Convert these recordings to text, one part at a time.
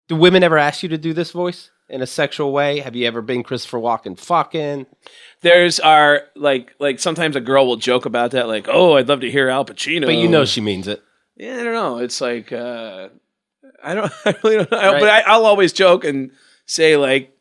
Do women ever ask you to do this voice in a sexual way? Have you ever been Christopher Walken fucking? There's our like sometimes a girl will joke about that, like, oh, I'd love to hear Al Pacino. But you know she means it. Yeah, I don't know. It's like I really don't know. Right. But I'll always joke and say, like,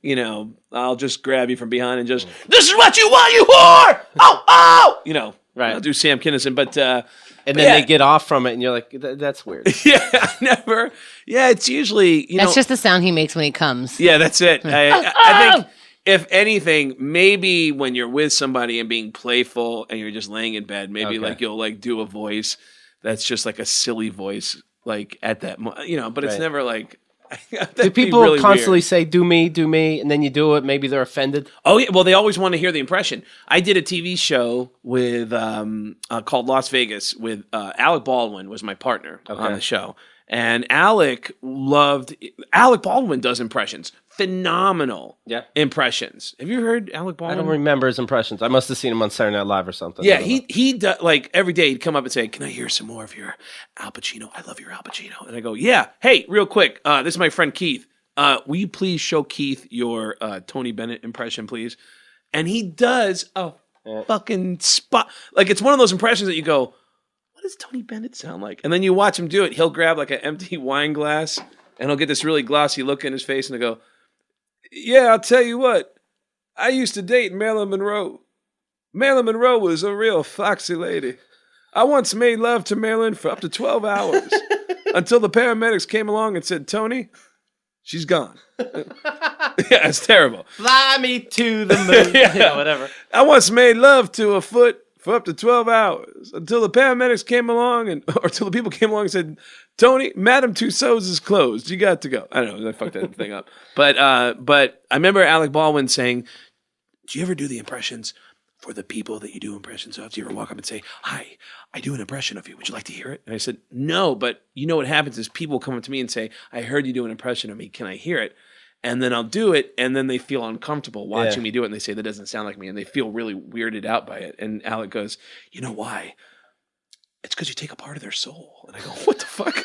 I'll just grab you from behind and just, this is what you want, you whore! Oh! Right. I'll do Sam Kinison, but and then they get off from it, and you're like, that's weird. Yeah, I never. Yeah, it's usually That's just the sound he makes when he comes. Yeah, that's it. I think if anything, maybe when you're with somebody and being playful and you're just laying in bed, maybe like you'll like do a voice that's just like a silly voice, like at that, but it's never like. Do people really constantly weird. say, do me, and then you do it, maybe they're offended? Oh, yeah. Well, they always want to hear the impression. I did a TV show with called Las Vegas with Alec Baldwin was my partner on the show. And Alec Baldwin does impressions. Phenomenal impressions. Have you heard Alec Baldwin? I don't remember his impressions. I must have seen him on Saturday Night Live or something. Yeah, he does, like every day he'd come up and say, can I hear some more of your Al Pacino? I love your Al Pacino. And I go, yeah. Hey, real quick, this is my friend Keith. Will you please show Keith your Tony Bennett impression, please? And he does a fucking spot. Like, it's one of those impressions that you go, what does Tony Bennett sound like? And then you watch him do it. He'll grab like an empty wine glass and he'll get this really glossy look in his face and he'll go, yeah, I'll tell you what. I used to date Marilyn Monroe. Marilyn Monroe was a real foxy lady. I once made love to Marilyn for up to 12 hours until the paramedics came along and said, Tony, she's gone. Yeah, it's terrible. Fly me to the moon. Yeah, whatever. I once made love to a foot for up to 12 hours until the paramedics came along or until the people came along and said, Tony, Madame Tussauds is closed. You got to go. I don't know. I fucked that thing up. But I remember Alec Baldwin saying, do you ever do the impressions for the people that you do impressions of? Do you ever walk up and say, hi, I do an impression of you. Would you like to hear it? And I said, no, but you know what happens is people come up to me and say, I heard you do an impression of me. Can I hear it? And then I'll do it, and then they feel uncomfortable watching me do it, and they say, that doesn't sound like me, and they feel really weirded out by it. And Alec goes, you know why? It's because you take a part of their soul. And I go, what the fuck?